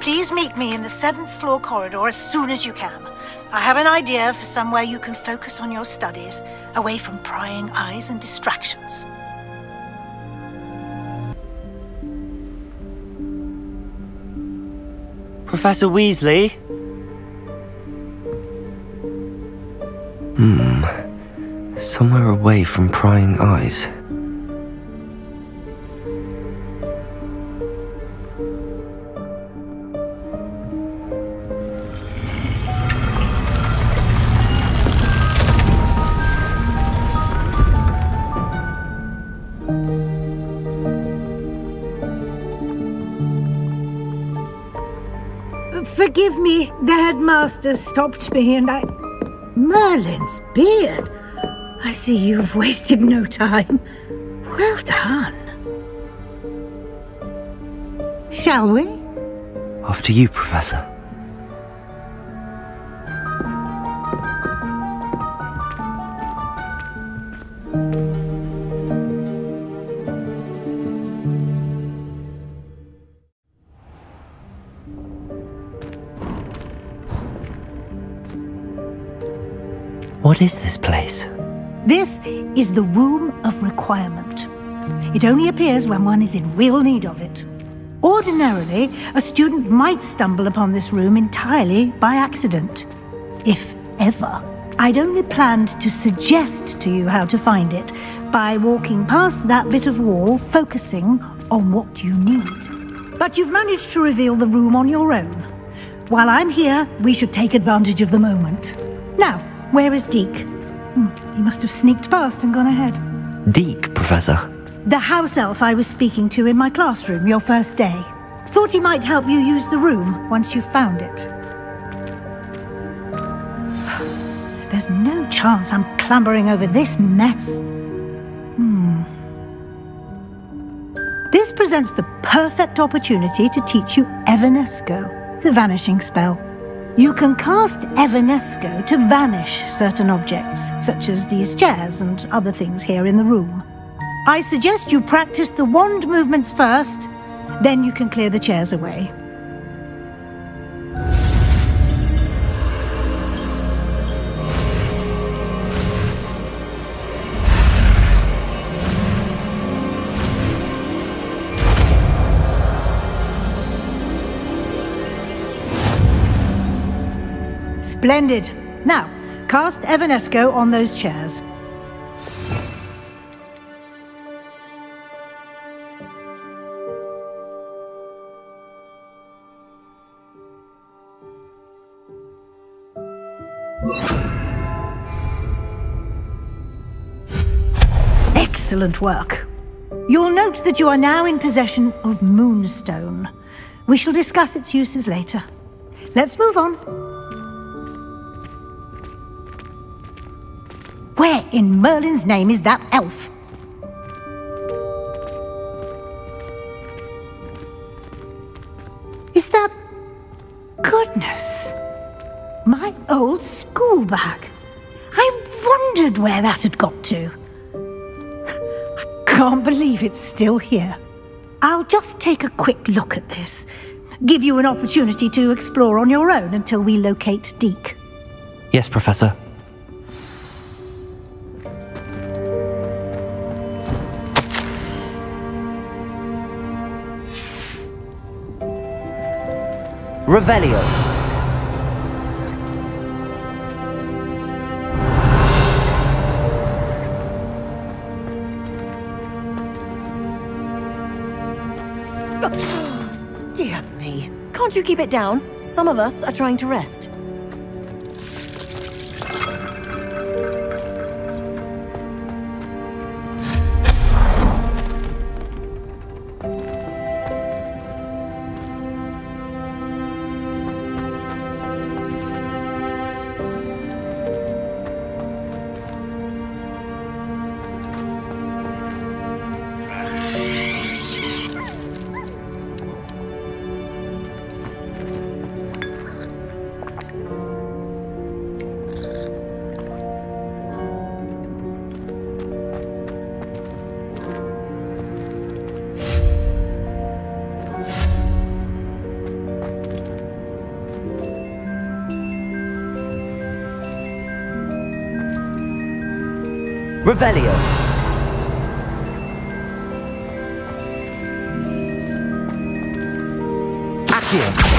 Please meet me in the 7th floor corridor as soon as you can. I have an idea for somewhere you can focus on your studies, away from prying eyes and distractions. Professor Weasley? Somewhere away from prying eyes. Forgive me, the headmaster stopped me and I... Merlin's beard! I see you've wasted no time. Well done. Shall we? After you, Professor. What is this place? This is the Room of Requirement. It only appears when one is in real need of it. Ordinarily, a student might stumble upon this room entirely by accident. If ever. I'd only planned to suggest to you how to find it by walking past that bit of wall, focusing on what you need. But you've managed to reveal the room on your own. While I'm here, we should take advantage of the moment. Now, where is Deke? He must have sneaked past and gone ahead. Deke, Professor. The house elf I was speaking to in my classroom your first day. Thought he might help you use the room once you found it. There's no chance I'm clambering over this mess. This presents the perfect opportunity to teach you Evanesco, the vanishing spell. You can cast Evanesco to vanish certain objects, such as these chairs and other things here in the room. I suggest you practice the wand movements first, then you can clear the chairs away. Splendid. Now, cast Evanesco on those chairs. Excellent work. You'll note that you are now in possession of Moonstone. We shall discuss its uses later. Let's move on. Where in Merlin's name is that elf? Is that... Goodness! My old school bag. I wondered where that had got to. I can't believe it's still here. I'll just take a quick look at this. Give you an opportunity to explore on your own until we locate Deke. Yes, Professor. Revelio. Dear me. Can't you keep it down? Some of us are trying to rest. Revelio. Accio.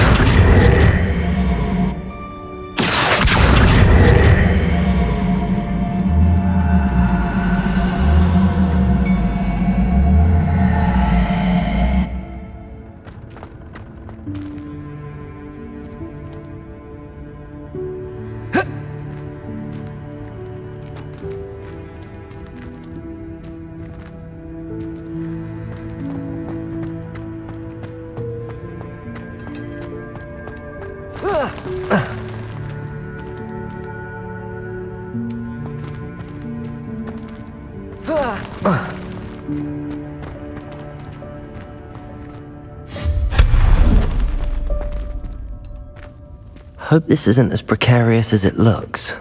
Hope this isn't as precarious as it looks.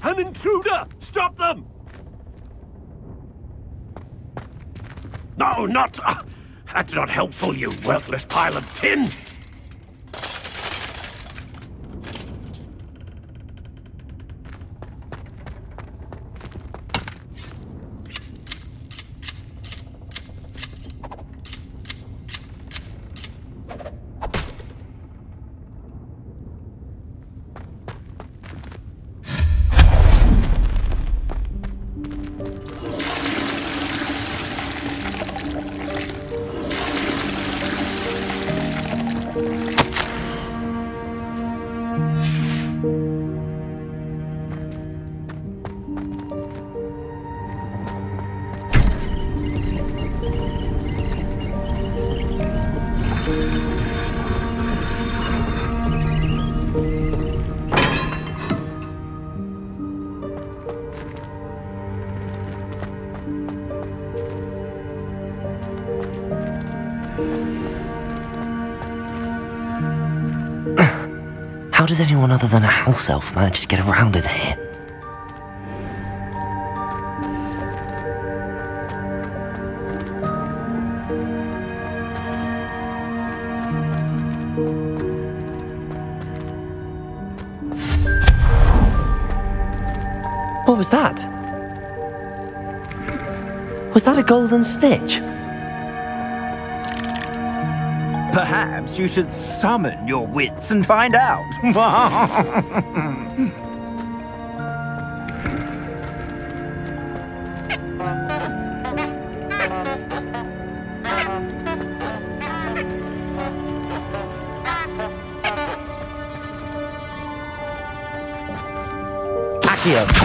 An intruder! Stop them! No, not... that's not helpful, you worthless pile of tin! How does anyone other than a house elf manage to get around in here? What was that? Was that a golden stitch? Perhaps you should summon your wits and find out. Accio.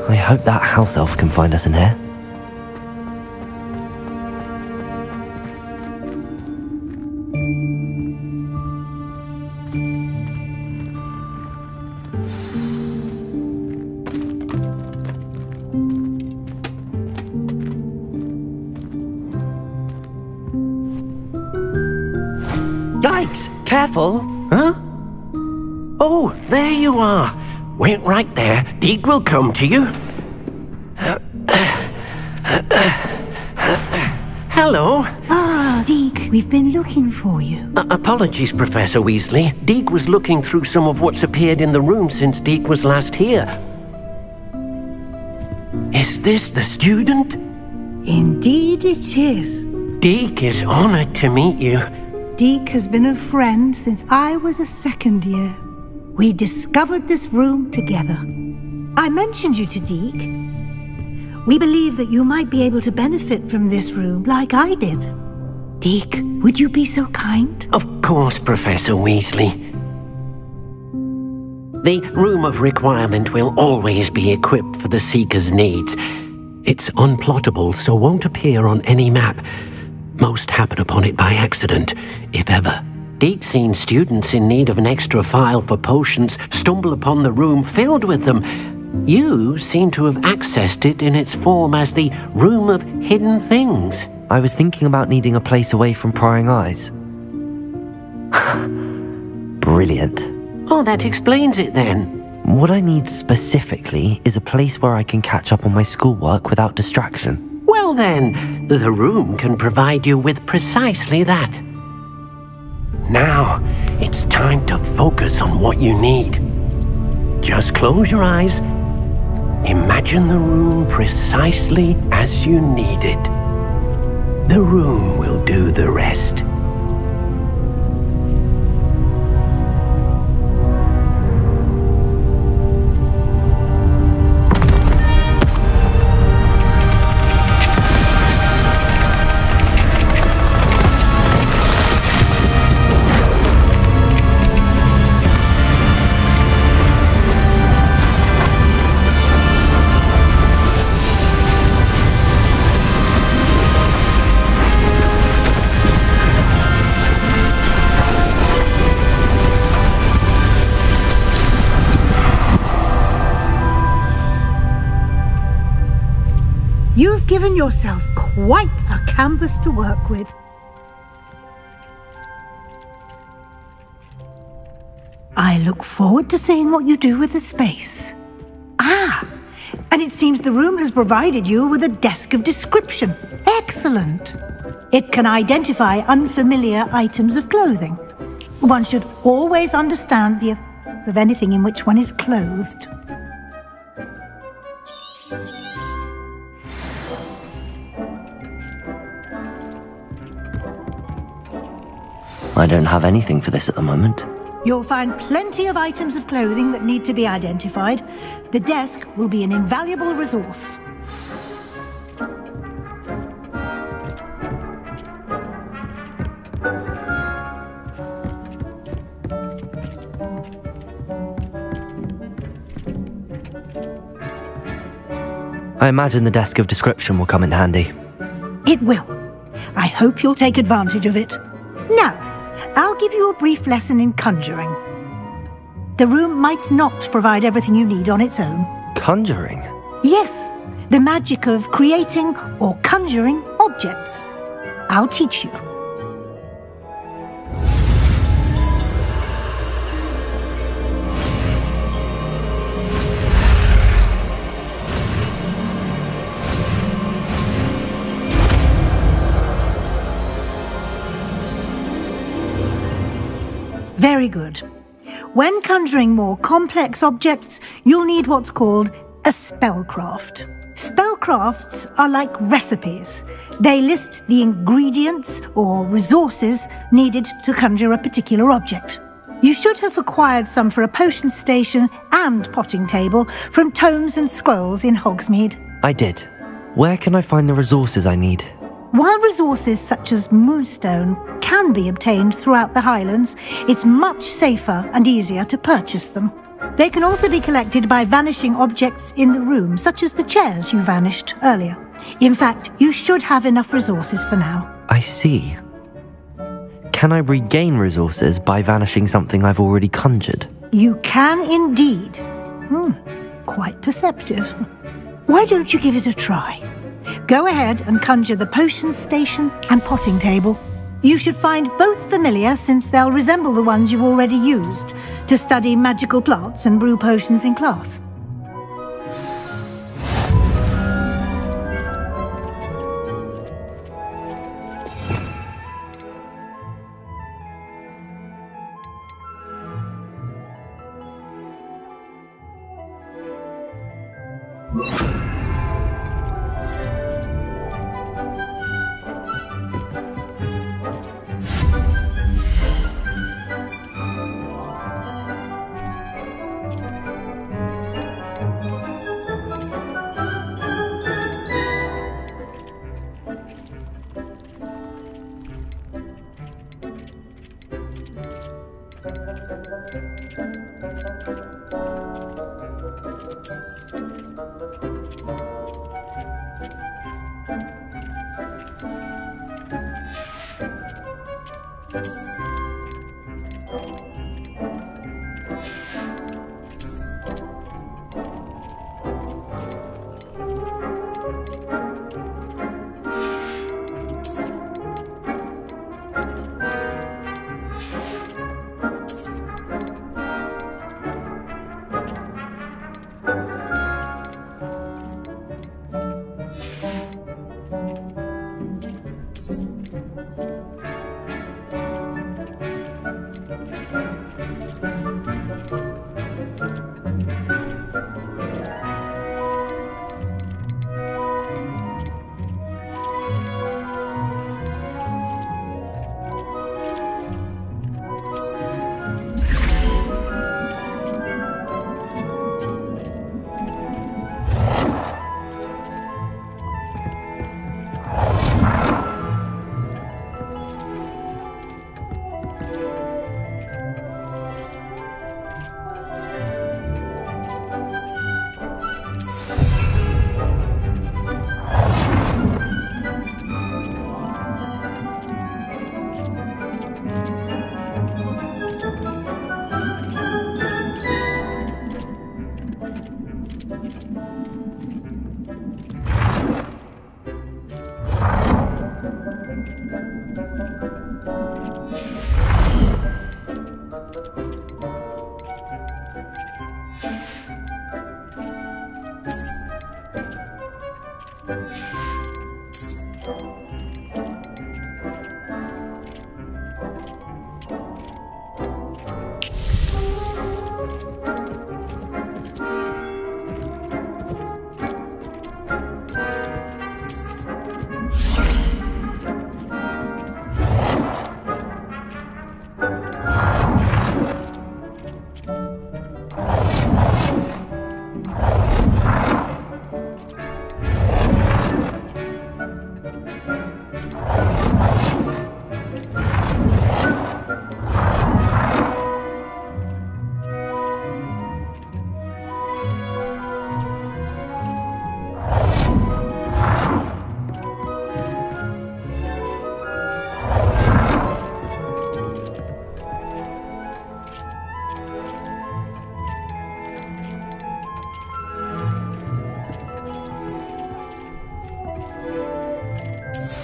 I hope that house elf can find us in here. Yikes! Careful! Huh? Oh, there you are. Wait right there. Deek will come to you. Hello. Ah, Deek, we've been looking for you. Apologies, Professor Weasley. Deek was looking through some of what's appeared in the room since Deek was last here. Is this the student? Indeed it is. Deek is honored to meet you. Deek has been a friend since I was a second year. We discovered this room together. I mentioned you to Deek. We believe that you might be able to benefit from this room like I did. Deek, would you be so kind? Of course, Professor Weasley. The Room of Requirement will always be equipped for the Seeker's needs. It's unplottable, so won't appear on any map. Most happen upon it by accident, if ever. Deke's seen students in need of an extra file for potions stumble upon the room filled with them. You seem to have accessed it in its form as the Room of Hidden Things. I was thinking about needing a place away from prying eyes. Brilliant. Oh, that explains it then. What I need specifically is a place where I can catch up on my schoolwork without distraction. Well then, the room can provide you with precisely that. Now, it's time to focus on what you need. Just close your eyes. Imagine the room precisely as you need it. The room will do the rest. You've given yourself quite a canvas to work with. I look forward to seeing what you do with the space. Ah, and it seems the room has provided you with a desk of description. Excellent. It can identify unfamiliar items of clothing. One should always understand the effects of anything in which one is clothed. I don't have anything for this at the moment. You'll find plenty of items of clothing that need to be identified. The desk will be an invaluable resource. I imagine the desk of description will come in handy. It will. I hope you'll take advantage of it. Now, I'll give you a brief lesson in conjuring. The room might not provide everything you need on its own. Conjuring? Yes, the magic of creating or conjuring objects. I'll teach you. Very good. When conjuring more complex objects, you'll need what's called a spellcraft. Spellcrafts are like recipes. They list the ingredients or resources needed to conjure a particular object. You should have acquired some for a potion station and potting table from tomes and scrolls in Hogsmeade. I did. Where can I find the resources I need? While resources such as moonstone can be obtained throughout the Highlands, it's much safer and easier to purchase them. They can also be collected by vanishing objects in the room, such as the chairs you vanished earlier. In fact, you should have enough resources for now. I see. Can I regain resources by vanishing something I've already conjured? You can indeed. Quite perceptive. Why don't you give it a try? Go ahead and conjure the potion station and potting table. You should find both familiar, since they'll resemble the ones you've already used to study magical plants and brew potions in class.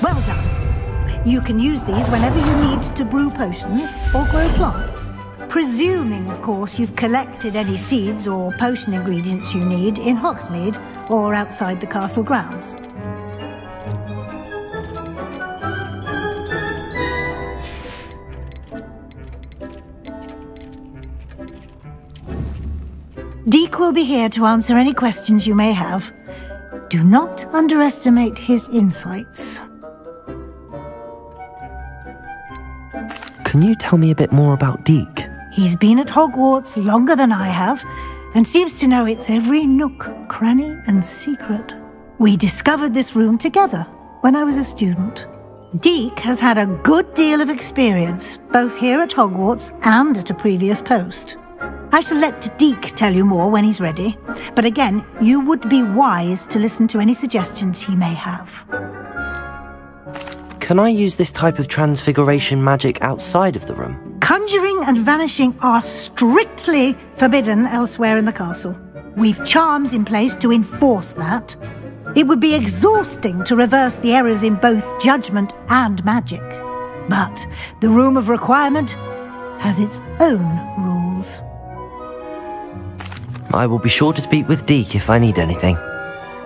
Well done. You can use these whenever you need to brew potions or grow plants. Presuming, of course, you've collected any seeds or potion ingredients you need in Hogsmeade or outside the castle grounds. Deek will be here to answer any questions you may have. Do not underestimate his insights. Can you tell me a bit more about Deek? He's been at Hogwarts longer than I have, and seems to know its every nook, cranny, and secret. We discovered this room together when I was a student. Deek has had a good deal of experience, both here at Hogwarts and at a previous post. I shall let Deek tell you more when he's ready, but again, you would be wise to listen to any suggestions he may have. Can I use this type of transfiguration magic outside of the room? Conjuring and vanishing are strictly forbidden elsewhere in the castle. We've charms in place to enforce that. It would be exhausting to reverse the errors in both judgment and magic. But the Room of Requirement has its own rules. I will be sure to speak with Deek if I need anything.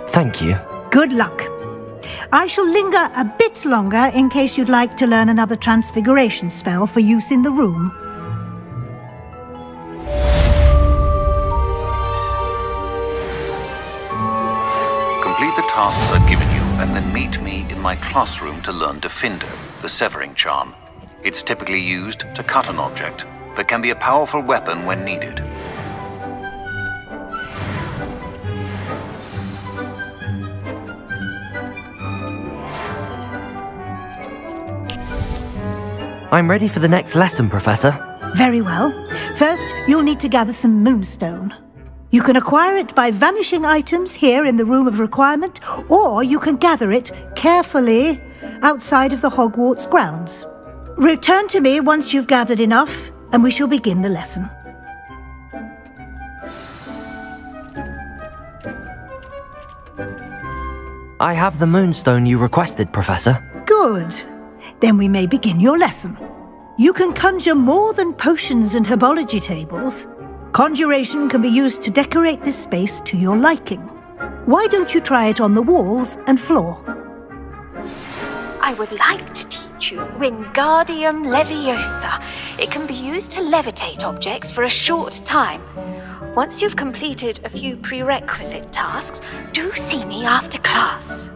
Thank you. Good luck. I shall linger a bit longer in case you'd like to learn another transfiguration spell for use in the room. Complete the tasks I've given you and then meet me in my classroom to learn Defindo, the severing charm. It's typically used to cut an object, but can be a powerful weapon when needed. I'm ready for the next lesson, Professor. Very well. First, you'll need to gather some moonstone. You can acquire it by vanishing items here in the Room of Requirement, or you can gather it carefully outside of the Hogwarts grounds. Return to me once you've gathered enough, and we shall begin the lesson. I have the moonstone you requested, Professor. Good. Then we may begin your lesson. You can conjure more than potions and herbology tables. Conjuration can be used to decorate this space to your liking. Why don't you try it on the walls and floor? I would like to teach you Wingardium Leviosa. It can be used to levitate objects for a short time. Once you've completed a few prerequisite tasks, do see me after class.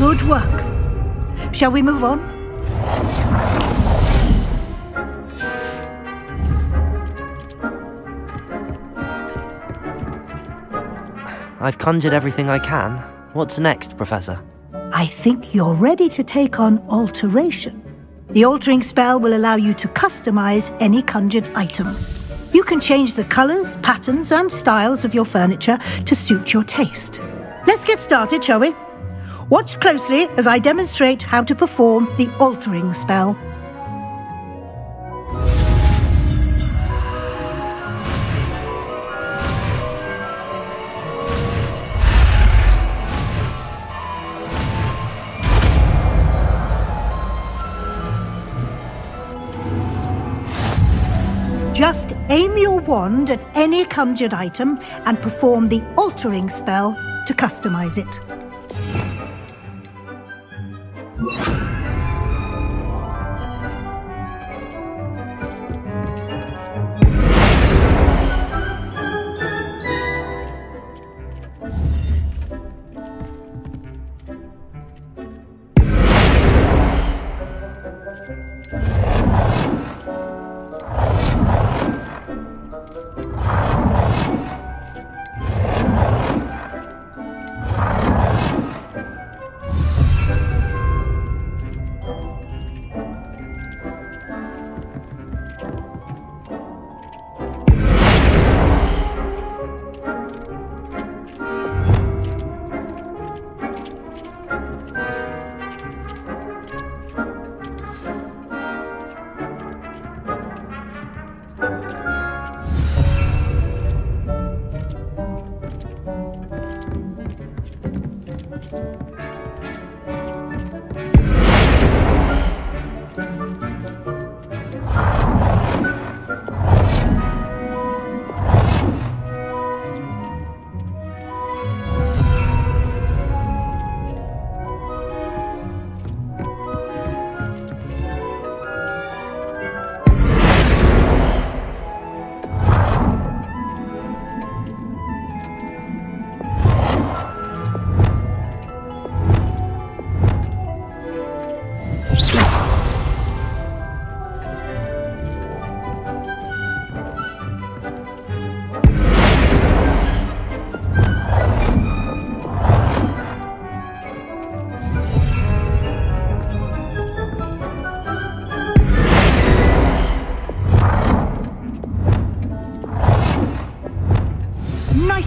Good work. Shall we move on? I've conjured everything I can. What's next, Professor? I think you're ready to take on alteration. The altering spell will allow you to customize any conjured item. You can change the colors, patterns, and styles of your furniture to suit your taste. Let's get started, shall we? Watch closely as I demonstrate how to perform the altering spell. Just aim your wand at any conjured item and perform the altering spell to customize it.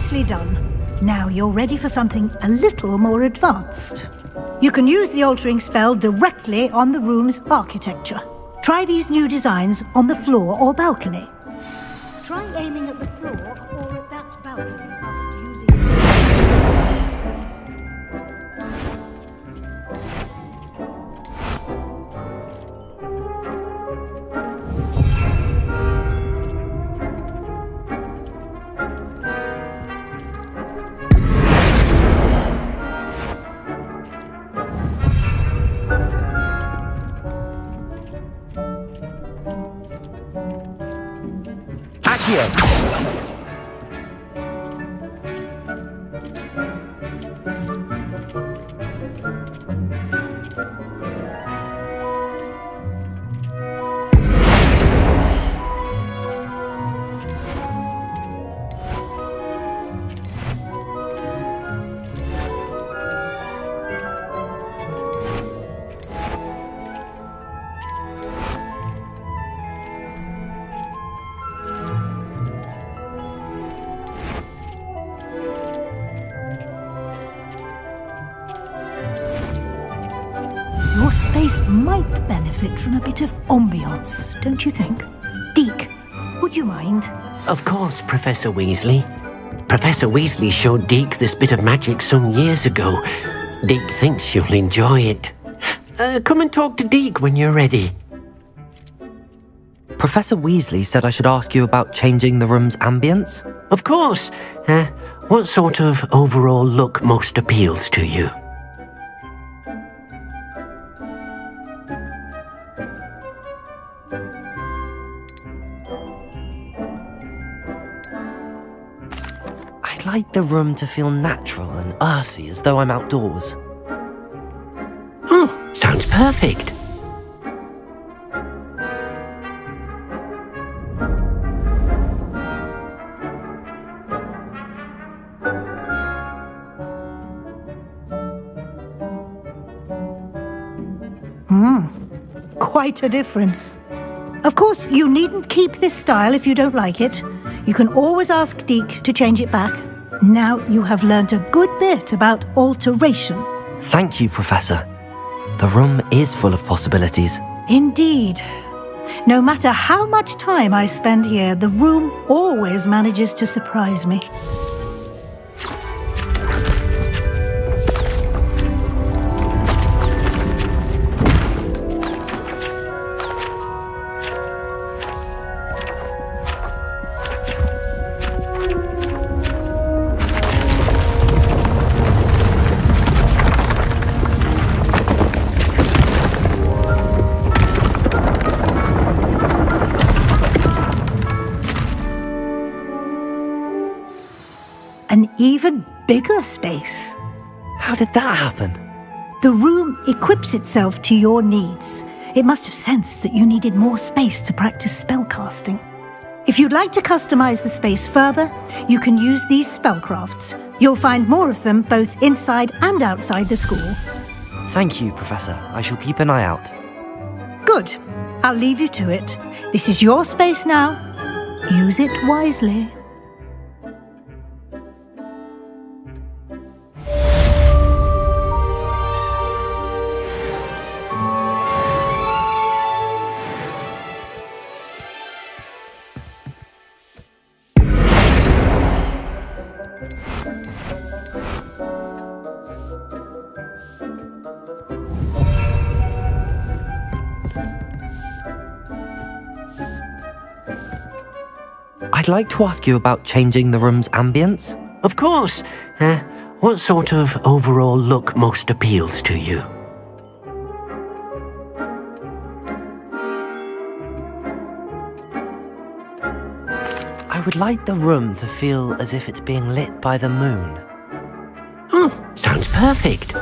Nicely done. Now you're ready for something a little more advanced. You can use the altering spell directly on the room's architecture. Try these new designs on the floor or balcony. Try aiming at the floor or at that balcony whilst using... Your space might benefit from a bit of ambiance, don't you think? Deke, would you mind? Of course, Professor Weasley. Professor Weasley showed Deke this bit of magic some years ago. Deke thinks you'll enjoy it. Come and talk to Deke when you're ready. Professor Weasley said I should ask you about changing the room's ambience? Of course. What sort of overall look most appeals to you? I'd like the room to feel natural and earthy, as though I'm outdoors. Oh, sounds perfect. Quite a difference. Of course, you needn't keep this style if you don't like it. You can always ask Deke to change it back. Now you have learnt a good bit about alteration. Thank you, Professor. The room is full of possibilities. Indeed. No matter how much time I spend here, the room always manages to surprise me. An even bigger space. How did that happen? The room equips itself to your needs. It must have sensed that you needed more space to practice spellcasting. If you'd like to customize the space further, you can use these spellcrafts. You'll find more of them both inside and outside the school. Thank you, Professor. I shall keep an eye out. Good. I'll leave you to it. This is your space now. Use it wisely. I'd like to ask you about changing the room's ambience. Of course. What sort of overall look most appeals to you? I would like the room to feel as if it's being lit by the moon. Oh, sounds perfect.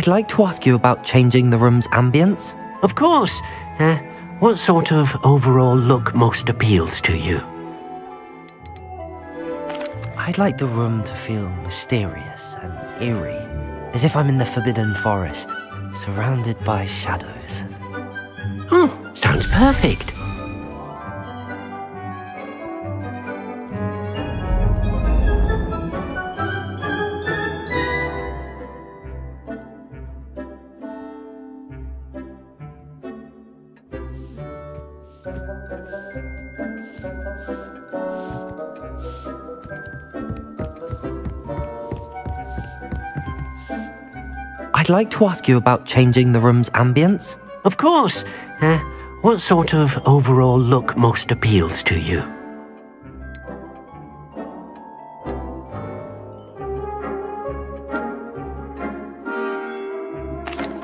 I'd like to ask you about changing the room's ambience. Of course. What sort of overall look most appeals to you? I'd like the room to feel mysterious and eerie, as if I'm in the Forbidden Forest, surrounded by shadows. Oh, sounds perfect. I'd like to ask you about changing the room's ambience. Of course. What sort of overall look most appeals to you?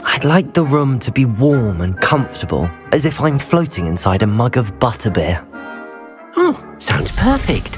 I'd like the room to be warm and comfortable, as if I'm floating inside a mug of butterbeer. Oh, sounds perfect.